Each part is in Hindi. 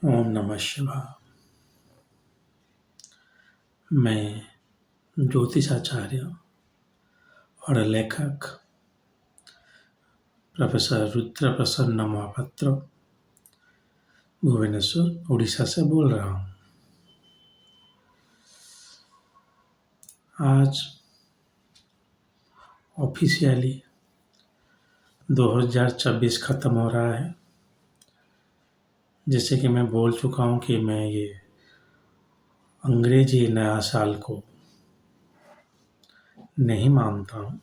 ओम नमः शिवाय। मैं ज्योतिषाचार्य और लेखक प्रोफेसर रुद्र प्रसन्न महापात्र भुवनेश्वर उड़ीसा से बोल रहा हूँ। आज ऑफिशियली 2024 ख़त्म हो रहा है। जैसे कि मैं बोल चुका हूँ कि मैं ये अंग्रेजी नया साल को नहीं मानता हूँ,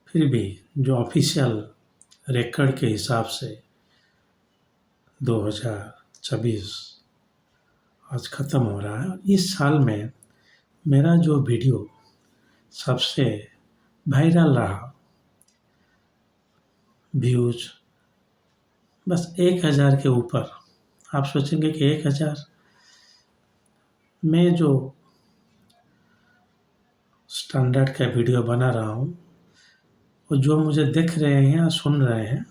फिर भी जो ऑफिशियल रिकॉर्ड के हिसाब से 2024 आज ख़त्म हो रहा है। इस साल में मेरा जो वीडियो सबसे वायरल रहा, व्यूज बस 1000 के ऊपर। आप सोचेंगे कि 1000 में जो स्टैंडर्ड का वीडियो बना रहा हूँ, वो जो मुझे देख रहे हैं या सुन रहे हैं,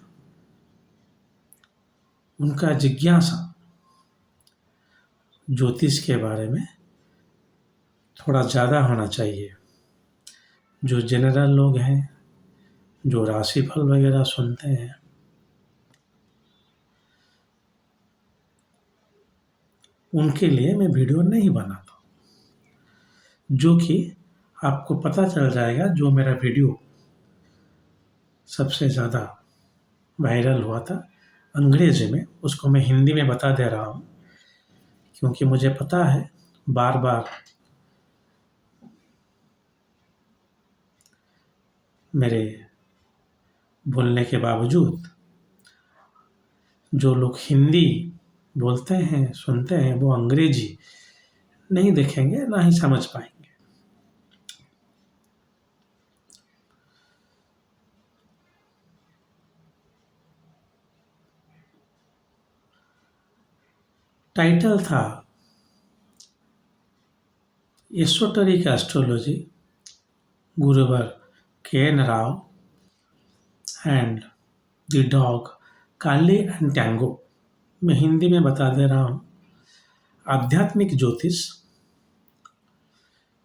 उनका जिज्ञासा ज्योतिष के बारे में थोड़ा ज़्यादा होना चाहिए। जो जनरल लोग हैं, जो राशिफल वगैरह सुनते हैं, उनके लिए मैं वीडियो नहीं बनाता, जो कि आपको पता चल जाएगा। जो मेरा वीडियो सबसे ज़्यादा वायरल हुआ था अंग्रेजी में, उसको मैं हिंदी में बता दे रहा हूँ, क्योंकि मुझे पता है बार बार मेरे बोलने के बावजूद जो लोग हिंदी बोलते हैं, सुनते हैं, वो अंग्रेजी नहीं देखेंगे, ना ही समझ पाएंगे। टाइटल था एसोटेरिक एस्ट्रोलॉजी, गुरुवर K. N.. Rao and the dog Kali and tango. मैं हिंदी में बता दे रहा हूँ। आध्यात्मिक ज्योतिष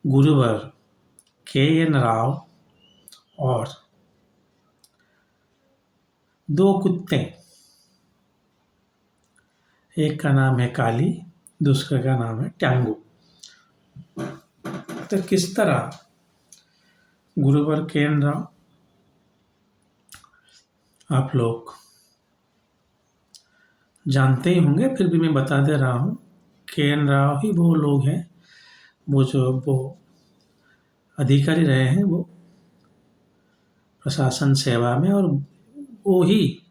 गुरुवर के.एन. राव और दो कुत्ते, एक का नाम है काली, दूसरे का नाम है टैंगो। तो किस तरह गुरुवर के.एन. राव, आप लोग जानते ही होंगे, फिर भी मैं बता दे रहा हूँ। के.एन. राव ही वो लोग हैं, वो अधिकारी रहे हैं, वो प्रशासन सेवा में, और वो ही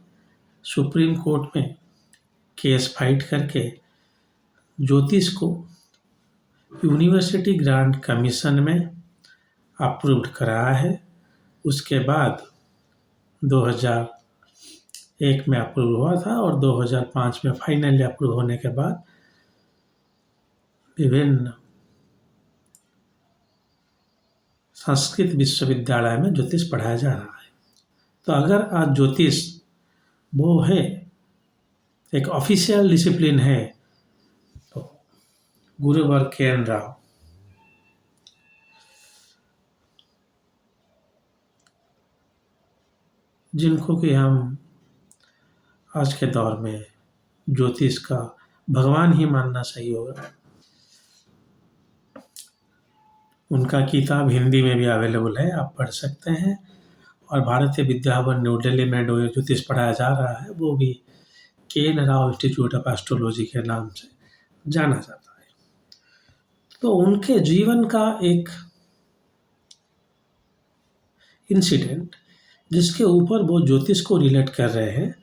सुप्रीम कोर्ट में केस फाइट करके ज्योतिष को यूनिवर्सिटी ग्रांट कमीशन में अप्रूव्ड कराया है। उसके बाद 2001 में अप्रूव हुआ था और 2005 में फाइनली अप्रूव होने के बाद विभिन्न संस्कृत विश्वविद्यालय में ज्योतिष पढ़ाया जा रहा है। तो अगर आज ज्योतिष वो है, एक ऑफिशियल डिसिप्लिन है, तो गुरुवर के.एन. राव जिनको कि हम आज के दौर में ज्योतिष का भगवान ही मानना सही होगा। उनका किताब हिंदी में भी अवेलेबल है, आप पढ़ सकते हैं। और भारतीय विद्या भवन न्यू दिल्ली में जो ज्योतिष पढ़ाया जा रहा है, वो भी K. N.. Rao institute of astrology के नाम से जाना जाता है। तो उनके जीवन का एक इंसिडेंट, जिसके ऊपर वो ज्योतिष को रिलेट कर रहे हैं,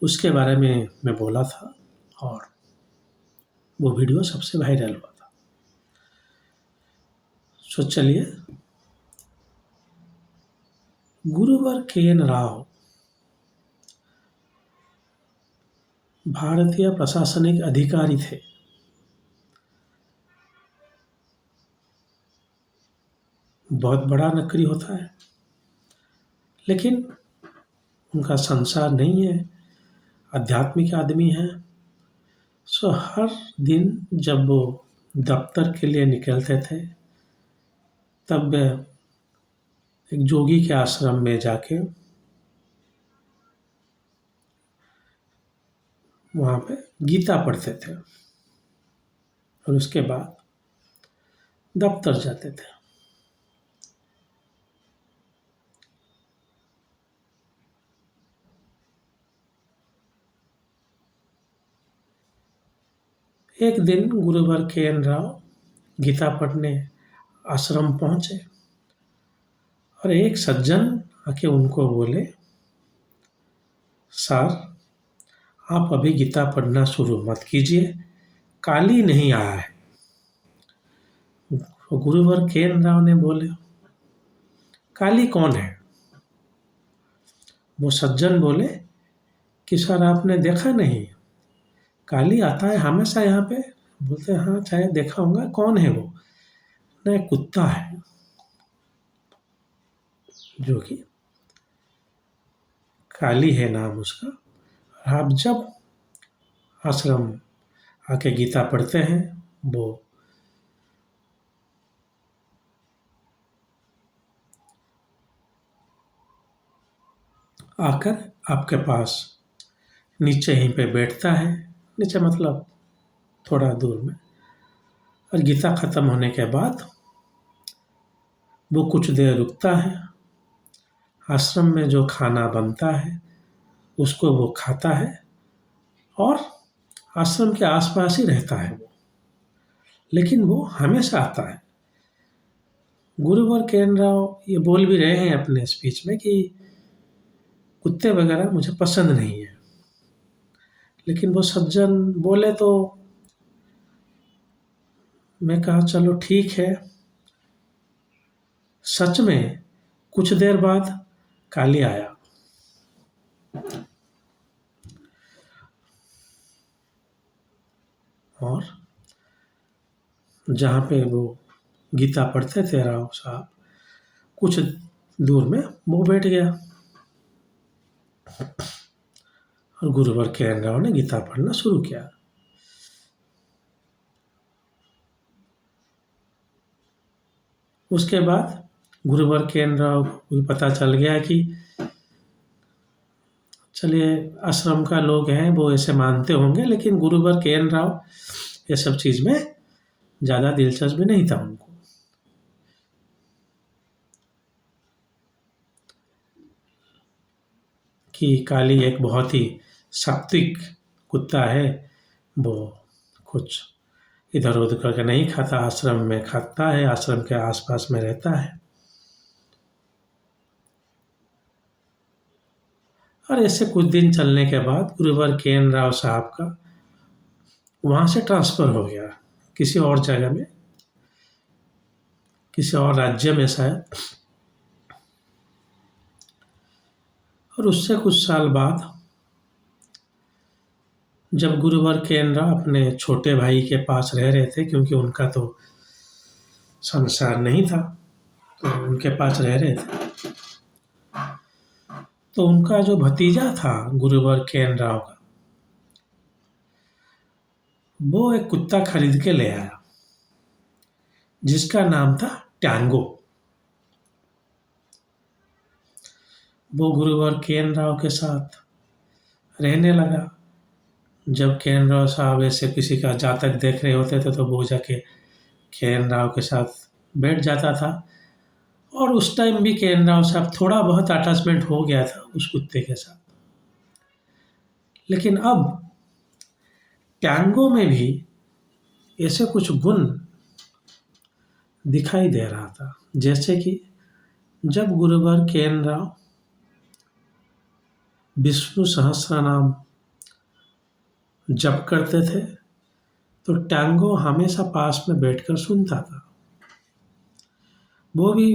उसके बारे में मैं बोला था और वो वीडियो सबसे वायरल हुआ था। सो चलिए, गुरुवर के.एन. राव भारतीय प्रशासनिक अधिकारी थे। बहुत बड़ा नौकरी होता है, लेकिन उनका संसार नहीं है, आध्यात्मिक आदमी है। सो हर दिन जब वो दफ्तर के लिए निकलते थे, तब एक जोगी के आश्रम में जाके वहाँ पे गीता पढ़ते थे और उसके बाद दफ्तर जाते थे। एक दिन गुरुवर के एन राव गीता पढ़ने आश्रम पहुंचे और एक सज्जन आके उनको बोले, सर, आप अभी गीता पढ़ना शुरू मत कीजिए, काली नहीं आया है। गुरुवर के एन राव ने बोले, काली कौन है? वो सज्जन बोले कि सर, आपने देखा नहीं, काली आता है हमेशा यहाँ पे। बोलते, हाँ चाहे देखा होगा। कौन है वो? ना, एक कुत्ता है जो कि काली है नाम उसका। आप जब आश्रम आके गीता पढ़ते हैं, वो आकर आपके पास नीचे यहीं पे बैठता है, नीचे मतलब थोड़ा दूर में, और गीता खत्म होने के बाद वो कुछ देर रुकता है, आश्रम में जो खाना बनता है उसको वो खाता है और आश्रम के आसपास ही रहता है वो, लेकिन वो हमेशा आता है। गुरुवर के एन राव ये बोल भी रहे हैं अपने स्पीच में कि कुत्ते वगैरह मुझे पसंद नहीं है, लेकिन वो सज्जन बोले तो मैं कहा चलो ठीक है। सच में कुछ देर बाद काली आया और जहाँ पे वो गीता पढ़ते थे राव साहब, कुछ दूर में वो बैठ गया और गुरुवर के एन राव ने गीता पढ़ना शुरू किया। उसके बाद गुरुवर के एन राव को भी पता चल गया कि चलिए आश्रम का लोग हैं, वो ऐसे मानते होंगे, लेकिन गुरुवर के एन राव ये सब चीज़ में ज़्यादा दिलचस्पी नहीं था उनको। कि काली एक बहुत ही सात्विक कुत्ता है, वो कुछ इधर उधर करके नहीं खाता, आश्रम में खाता है, आश्रम के आसपास में रहता है। और ऐसे कुछ दिन चलने के बाद गुरुवर के एन राव साहब का वहाँ से ट्रांसफ़र हो गया किसी और जगह में, किसी और राज्य में शायद। और उससे कुछ साल बाद जब गुरुवर के एन राव अपने छोटे भाई के पास रह रहे थे, क्योंकि उनका तो संसार नहीं था, तो उनके पास रह रहे थे, तो उनका जो भतीजा था गुरुवर के एन राव का, वो एक कुत्ता खरीद के ले आया जिसका नाम था टैंगो। वो गुरुवर के एन राव के साथ रहने लगा। जब के एन राव साहब ऐसे किसी का जातक देख रहे होते थे तो वो जाके के एन राव के साथ बैठ जाता था, और उस टाइम भी के एन राव साहब थोड़ा बहुत अटैचमेंट हो गया था उस कुत्ते के साथ। लेकिन अब टैंगो में भी ऐसे कुछ गुण दिखाई दे रहा था, जैसे कि जब गुरुवर के एन राव विष्णु सहस्त्रनाम जप करते थे तो टैंगो हमेशा पास में बैठकर सुनता था। वो भी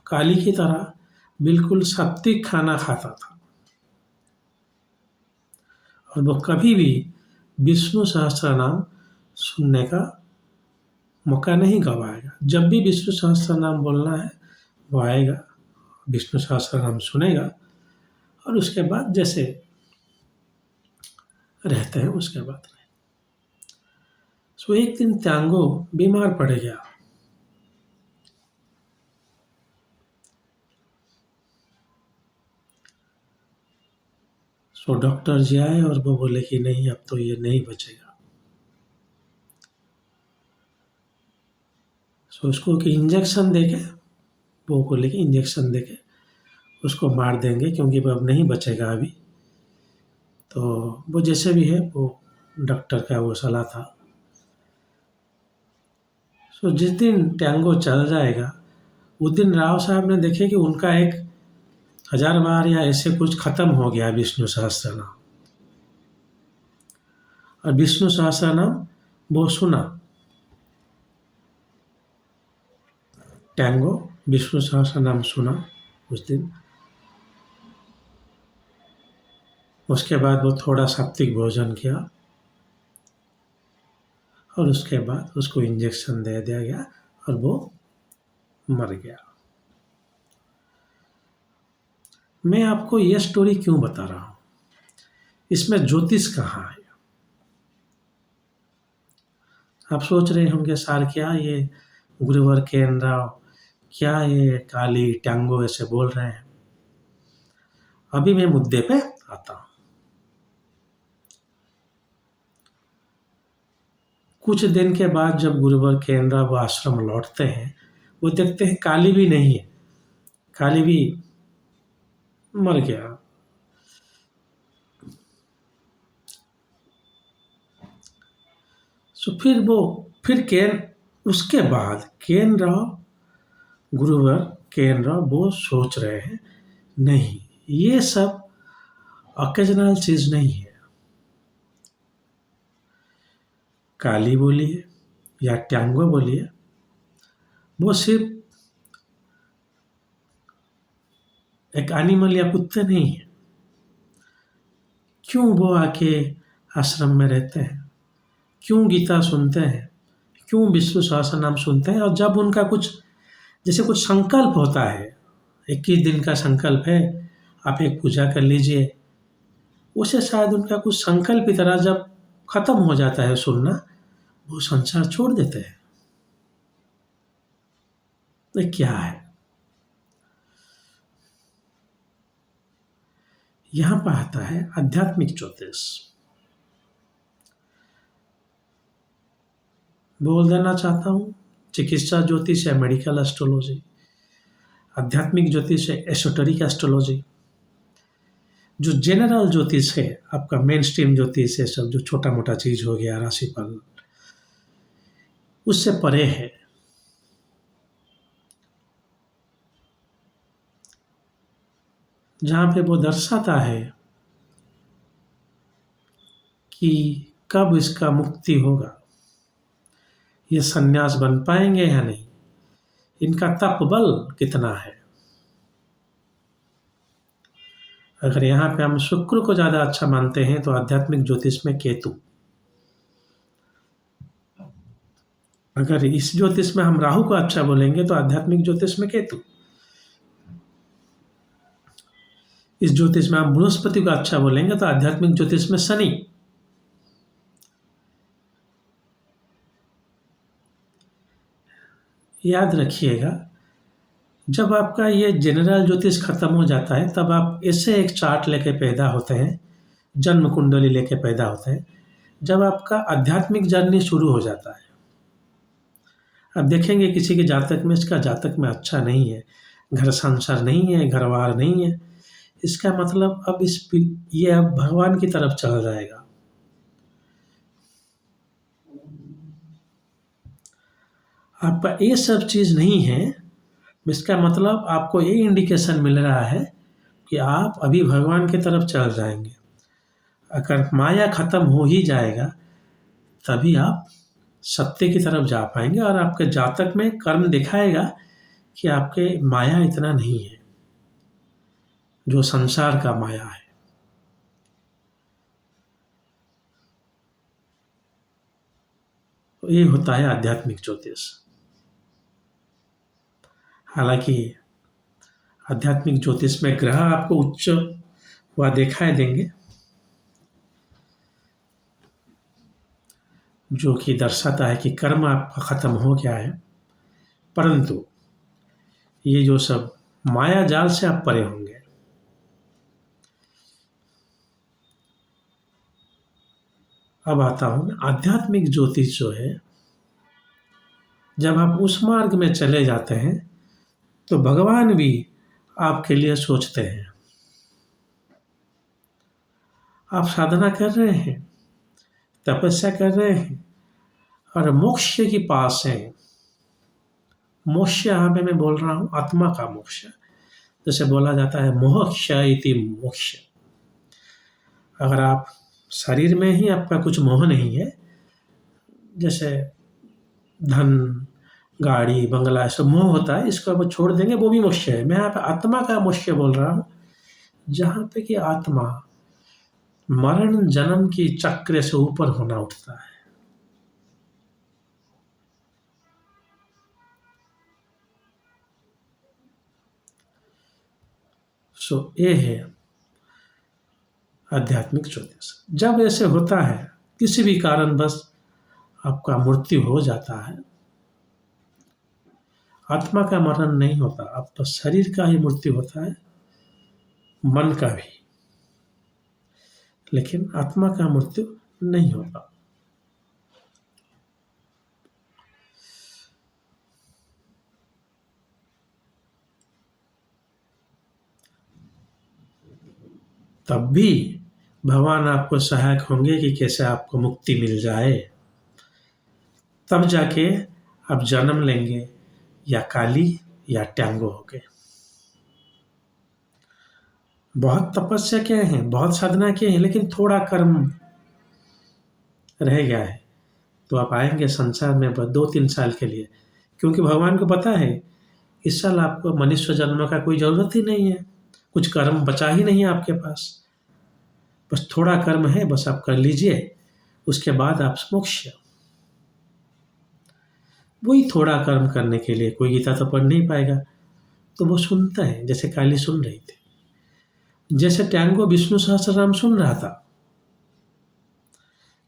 काली की तरह बिल्कुल सात्विक खाना खाता था और वो कभी भी विष्णु सहस्त्रनाम सुनने का मौका नहीं गंवाएगा। जब भी विष्णु सहस्त्रनाम बोलना है वो आएगा, विष्णु सहस्त्रनाम सुनेगा और उसके बाद जैसे रहते हैं उसके बाद सो एक दिन त्यांगो बीमार पड़ गया। सो डॉक्टर जी आए और वो बोले कि नहीं, अब तो ये नहीं बचेगा। सो उसको कि इंजेक्शन देके, वो बोले कि इंजेक्शन देके उसको मार देंगे क्योंकि वो अब नहीं बचेगा अभी। तो वो जैसे भी है, वो डॉक्टर का वो सलाह था। सो जिस दिन टैंगो चल जाएगा, उस दिन राव साहब ने देखे कि उनका एक 1000 बार या ऐसे कुछ खत्म हो गया विष्णु सहस्त्रनाम। और विष्णु सहस्त्रनाम वो सुना, टैंगो विष्णु सहस्त्रनाम सुना उस दिन। उसके बाद वो थोड़ा सात्विक भोजन किया और उसके बाद उसको इंजेक्शन दे दिया गया और वो मर गया। मैं आपको ये स्टोरी क्यों बता रहा हूँ, इसमें ज्योतिष कहाँ है? आप सोच रहे होंगे सर क्या ये गुरुवर केन राव, क्या ये काली टैंगो ऐसे बोल रहे हैं। अभी मैं मुद्दे पे आता हूँ। कुछ दिन के बाद जब गुरुवर केन राव आश्रम लौटते हैं, वो देखते हैं काली भी नहीं है, काली भी मर गया। सो फिर केन, उसके बाद केन राव, गुरुवर केन राव वो सोच रहे हैं नहीं, ये सब ऑकेजनल चीज नहीं है। काली बोलिए या टैंगो बोलिए, वो सिर्फ एक एनिमल या कुत्ते नहीं है। क्यों वो आके आश्रम में रहते हैं, क्यों गीता सुनते हैं, क्यों विष्णु सहस्त्रनाम सुनते हैं। और जब उनका कुछ जैसे कुछ संकल्प होता है, 21 दिन का संकल्प है, आप एक पूजा कर लीजिए, उसे शायद उनका कुछ संकल्प की तरह जब खत्म हो जाता है सुनना, वो संसार छोड़ देते हैं। तो क्या है, यहां पर आता है आध्यात्मिक ज्योतिष। बोल देना चाहता हूं, चिकित्सा ज्योतिष है मेडिकल एस्ट्रोलॉजी, आध्यात्मिक ज्योतिष है एसोटेरिक एस्ट्रोलॉजी। जो जनरल ज्योतिष है, आपका मेन स्ट्रीम ज्योतिष है, सब जो छोटा मोटा चीज हो गया राशिफल, उससे परे है। जहां पे वो दर्शाता है कि कब इसका मुक्ति होगा, ये सन्यास बन पाएंगे या नहीं, इनका तप बल कितना है। अगर यहाँ पे हम शुक्र को ज्यादा अच्छा मानते हैं तो आध्यात्मिक ज्योतिष में केतु, अगर इस ज्योतिष में हम राहु को अच्छा बोलेंगे तो आध्यात्मिक ज्योतिष में केतु, इस ज्योतिष में हम बृहस्पति को अच्छा बोलेंगे तो आध्यात्मिक ज्योतिष में शनि। याद रखिएगा, जब आपका ये जनरल ज्योतिष खत्म हो जाता है तब आप ऐसे एक चार्ट लेके पैदा होते हैं, जन्म कुंडली लेके पैदा होते हैं, जब आपका आध्यात्मिक जर्नी शुरू हो जाता है। अब देखेंगे किसी के जातक में, इसका जातक में अच्छा नहीं है, घर संसार नहीं है, घरवार नहीं है, इसका मतलब अब ये अब भगवान की तरफ चल जाएगा। आपका ये सब चीज नहीं है, इसका मतलब आपको ये इंडिकेशन मिल रहा है कि आप अभी भगवान की तरफ चल जाएंगे। अगर माया खत्म हो ही जाएगा तभी आप सत्य की तरफ जा पाएंगे, और आपके जातक में कर्म दिखाएगा कि आपके माया इतना नहीं है जो संसार का माया है। तो ये होता है आध्यात्मिक ज्योतिष। हालांकि आध्यात्मिक ज्योतिष में ग्रह आपको उच्च हुआ दिखाई देंगे, जो कि दर्शाता है कि कर्म आपका ख़त्म हो गया है, परंतु ये जो सब माया जाल से आप परे होंगे। अब आता हूँ आध्यात्मिक ज्योतिष जो है, जब आप उस मार्ग में चले जाते हैं तो भगवान भी आपके लिए सोचते हैं। आप साधना कर रहे हैं, तपस्या कर रहे हैं और मोक्ष के पास हैं। मोक्ष यहाँ पे मैं बोल रहा हूँ आत्मा का मोक्ष, जैसे बोला जाता है मोक्ष इति मोक्ष। अगर आप शरीर में ही आपका कुछ मोह नहीं है, जैसे धन, गाड़ी, बंगला ऐसा मोह होता है, इसको आप छोड़ देंगे, वो भी मोक्ष है। मैं यहाँ पे आत्मा का मोक्ष बोल रहा हूँ, जहाँ पे कि आत्मा मरण जन्म की चक्र से ऊपर होना उठता है। सो ये है आध्यात्मिक ज्योतिष। जब ऐसे होता है, किसी भी कारणवश आपका मृत्यु हो जाता है, आत्मा का मरण नहीं होता, आपका शरीर का ही मृत्यु होता है, मन का भी, लेकिन आत्मा का मृत्यु नहीं होता। तब भी भगवान आपको सहायक होंगे कि कैसे आपको मुक्ति मिल जाए। तब जाके आप जन्म लेंगे, या काली या ट्यांगो होके। बहुत तपस्या किए हैं, बहुत साधना किए हैं, लेकिन थोड़ा कर्म रह गया है, तो आप आएंगे संसार में बस 2-3 साल के लिए, क्योंकि भगवान को पता है इस साल आपको मनुष्य जन्म का कोई ज़रूरत ही नहीं है, कुछ कर्म बचा ही नहीं है आपके पास, बस थोड़ा कर्म है, बस आप कर लीजिए, उसके बाद आप मोक्ष। वही थोड़ा कर्म करने के लिए कोई गीता तो पढ़ नहीं पाएगा, तो वो सुनता है, जैसे काली सुन रही थी, जैसे ट्यांगो विष्णु सहस्त्रनाम सुन रहा था,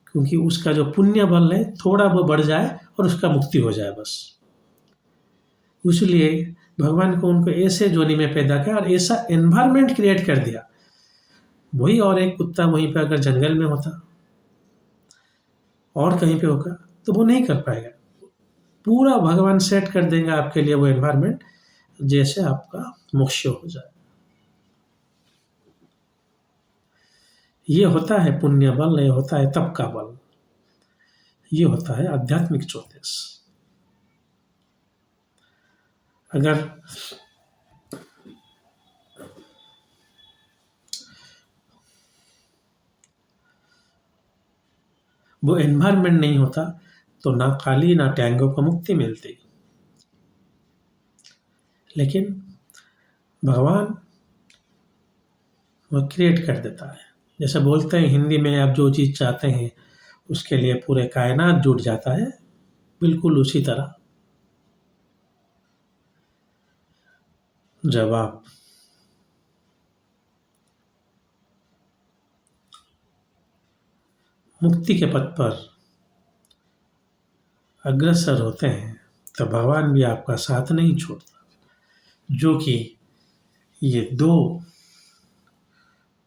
क्योंकि उसका जो पुण्य बल है थोड़ा वो बढ़ जाए और उसका मुक्ति हो जाए बस। इसलिए भगवान को उनको ऐसे जोनी में पैदा किया और ऐसा एनवायरनमेंट क्रिएट कर दिया। वही और एक कुत्ता वहीं पे अगर जंगल में होता और कहीं पे होगा तो वो नहीं कर पाएगा। पूरा भगवान सेट कर देंगे आपके लिए वो एनवायरनमेंट, जैसे आपका मोक्ष हो जाए। ये होता है पुण्य बल, ये होता है तप का बल, ये होता है आध्यात्मिक ज्योतिष। अगर वो एनवायरनमेंट नहीं होता तो ना काली ना ट्यांगो को मुक्ति मिलती। लेकिन भगवान वो क्रिएट कर देता है, जैसे बोलते हैं हिंदी में, आप जो चीज़ चाहते हैं उसके लिए पूरे कायनात जुट जाता है, बिल्कुल उसी तरह जब आप मुक्ति के पथ पर अग्रसर होते हैं तो भगवान भी आपका साथ नहीं छोड़ता, जो कि ये 2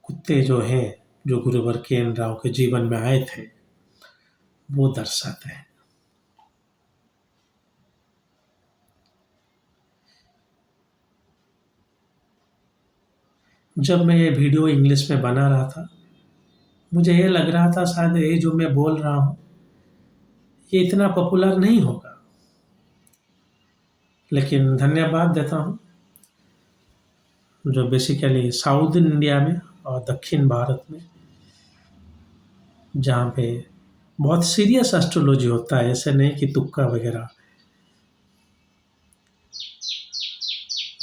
कुत्ते जो हैं, जो गुरुवर के.एन. राव के जीवन में आए थे, वो दर्शाते हैं। जब मैं ये वीडियो इंग्लिश में बना रहा था, मुझे ये लग रहा था शायद ये जो मैं बोल रहा हूँ ये इतना पॉपुलर नहीं होगा, लेकिन धन्यवाद देता हूँ जो बेसिकली साउथ इंडिया में और दक्षिण भारत में, जहाँ पे बहुत सीरियस एस्ट्रोलॉजी होता है, ऐसे नहीं कि तुक्का वगैरह,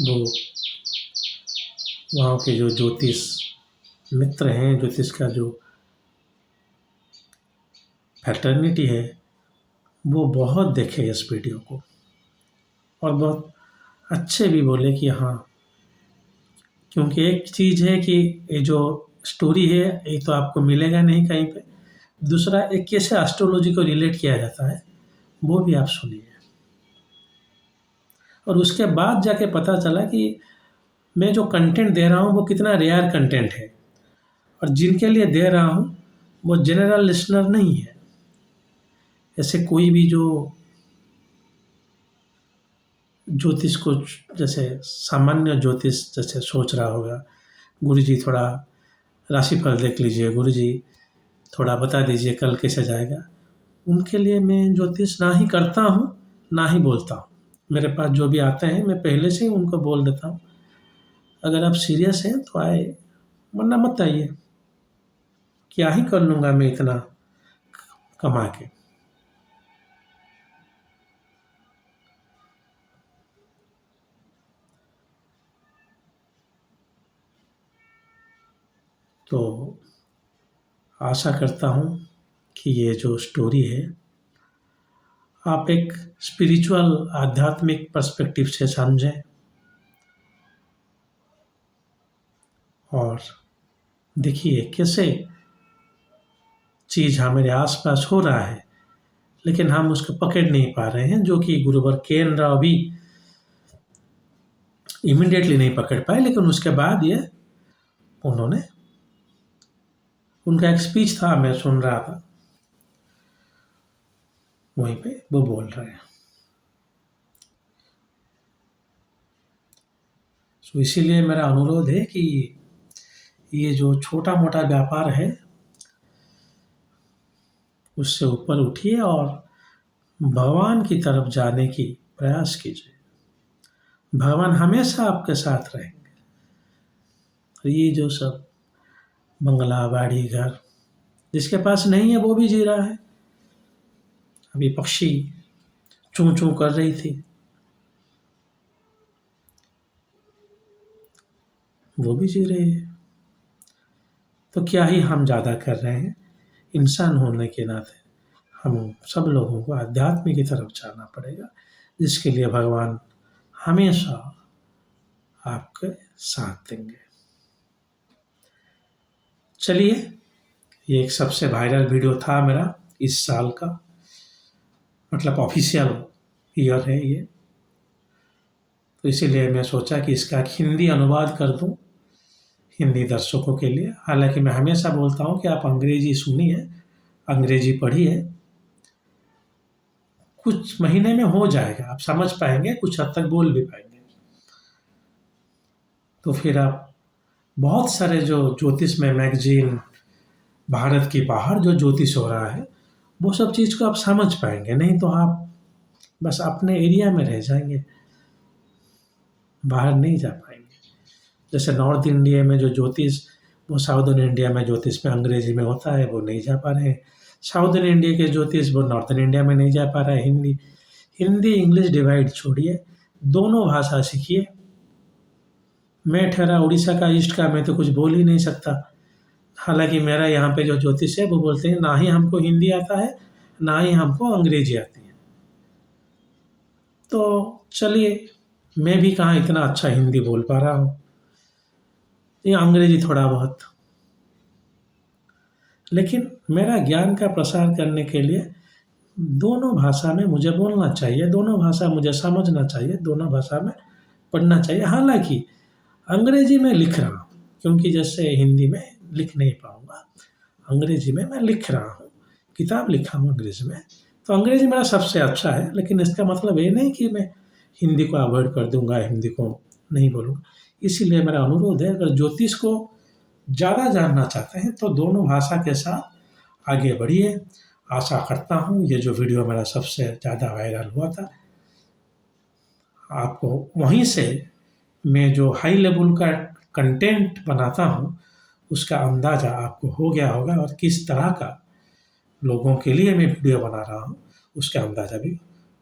वो वहाँ के जो ज्योतिष मित्र हैं, ज्योतिष का जो फैटर्निटी है, वो बहुत देखे इस वीडियो को और बहुत अच्छे भी बोले कि हाँ, क्योंकि एक चीज़ है कि ये जो स्टोरी है ये तो आपको मिलेगा नहीं कहीं पे, दूसरा एक कैसे एस्ट्रोलॉजी को रिलेट किया जाता है, वो भी आप सुनिए। और उसके बाद जाके पता चला कि मैं जो कंटेंट दे रहा हूँ वो कितना रेयर कंटेंट है, और जिनके लिए दे रहा हूँ वो जनरल लिसनर नहीं है। ऐसे कोई भी जो ज्योतिष को जैसे सामान्य ज्योतिष जैसे सोच रहा होगा, गुरुजी थोड़ा राशिफल देख लीजिए, गुरुजी थोड़ा बता दीजिए कल कैसे जाएगा, उनके लिए मैं ज्योतिष ना ही करता हूँ, ना ही बोलता हूँ। मेरे पास जो भी आते हैं मैं पहले से ही उनको बोल देता हूँ, अगर आप सीरियस हैं तो आए, वरना मत आइए, क्या ही कर लूँगा मैं इतना कमा के। तो आशा करता हूँ कि ये जो स्टोरी है आप एक स्पिरिचुअल आध्यात्मिक पर्सपेक्टिव से समझें, और देखिए कैसे चीज़ हमारे आसपास हो रहा है लेकिन हम उसको पकड़ नहीं पा रहे हैं, जो कि गुरुवर के.एन. राव भी इमीडिएटली नहीं पकड़ पाए, लेकिन उसके बाद ये उन्होंने, उनका एक स्पीच था मैं सुन रहा था, वहीं पे वो बोल रहे हैं। तो इसीलिए मेरा अनुरोध है कि ये जो छोटा मोटा व्यापार है उससे ऊपर उठिए और भगवान की तरफ जाने की प्रयास कीजिए। भगवान हमेशा आपके साथ रहेंगे। और ये जो सब बंगला बाड़ी घर जिसके पास नहीं है वो भी जी रहा है। अभी पक्षी चूं चूं कर रही थी, वो भी जी रही है। तो क्या ही हम ज़्यादा कर रहे हैं। इंसान होने के नाते हम सब लोगों को अध्यात्म की तरफ जाना पड़ेगा, जिसके लिए भगवान हमेशा आपके साथ देंगे। चलिए, ये एक सबसे वायरल वीडियो था मेरा इस साल का, मतलब ऑफिशियल ईयर है ये, तो इसीलिए मैं सोचा कि इसका एक हिंदी अनुवाद कर दूं हिंदी दर्शकों के लिए। हालांकि मैं हमेशा बोलता हूं कि आप अंग्रेजी सुनिए, अंग्रेजी पढ़िए, कुछ महीने में हो जाएगा, आप समझ पाएंगे, कुछ हद तक बोल भी पाएंगे। तो फिर आप बहुत सारे जो ज्योतिष में मैगजीन, भारत के बाहर जो ज्योतिष हो रहा है, वो सब चीज़ को आप समझ पाएंगे। नहीं तो आप बस अपने एरिया में रह जाएंगे, बाहर नहीं जा पाएंगे। जैसे नॉर्थ इंडिया में जो ज्योतिष, वो साउदर्न इंडिया में ज्योतिष में अंग्रेजी में होता है, वो नहीं जा पा रहे हैं। साउदर्न इंडिया के ज्योतिष वो नॉर्थन इंडिया में नहीं जा पा रहा है। हिंदी हिंदी इंग्लिश डिवाइड छोड़िए, दोनों भाषा सीखिए। मैं ठहरा उड़ीसा का, ईस्ट का, मैं तो कुछ बोल ही नहीं सकता। हालांकि मेरा यहाँ पे जो ज्योतिष है वो बोलते हैं ना ही हमको हिंदी आता है, ना ही हमको अंग्रेजी आती है। तो चलिए, मैं भी कहाँ इतना अच्छा हिंदी बोल पा रहा हूँ, ये अंग्रेजी थोड़ा बहुत। लेकिन मेरा ज्ञान का प्रसार करने के लिए दोनों भाषा में मुझे बोलना चाहिए, दोनों भाषा मुझे समझना चाहिए, दोनों भाषा में पढ़ना चाहिए। हालांकि अंग्रेजी में लिख रहा हूँ, क्योंकि जैसे हिंदी में लिख नहीं पाऊँगा, अंग्रेजी में मैं लिख रहा हूँ, किताब लिखा हूँ अंग्रेजी में, तो अंग्रेजी मेरा सबसे अच्छा है। लेकिन इसका मतलब ये नहीं कि मैं हिंदी को अवॉइड कर दूंगा, हिंदी को नहीं बोलूँगा। इसीलिए मेरा अनुरोध है, अगर ज्योतिष को ज़्यादा जानना चाहते हैं तो दोनों भाषा के साथ आगे बढ़िए। आशा करता हूँ ये जो वीडियो मेरा सबसे ज़्यादा वायरल हुआ था, आपको वहीं से मैं जो हाई लेवल का कंटेंट बनाता हूँ उसका अंदाज़ा आपको हो गया होगा, और किस तरह का लोगों के लिए मैं वीडियो बना रहा हूँ उसका अंदाज़ा भी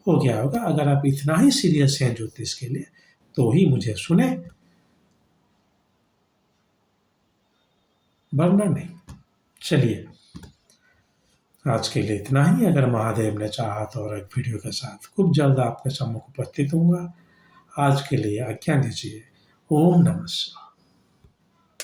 हो गया होगा। अगर आप इतना ही सीरियस हैं ज्योतिष के लिए तो ही मुझे सुने, वरना नहीं। चलिए, आज के लिए इतना ही। अगर महादेव ने चाहा तो और एक वीडियो के साथ खूब जल्द आपके सम्मुख उपस्थित होऊंगा। आज के लिए आज्ञा दीजिए। ओम नमः शिवाय।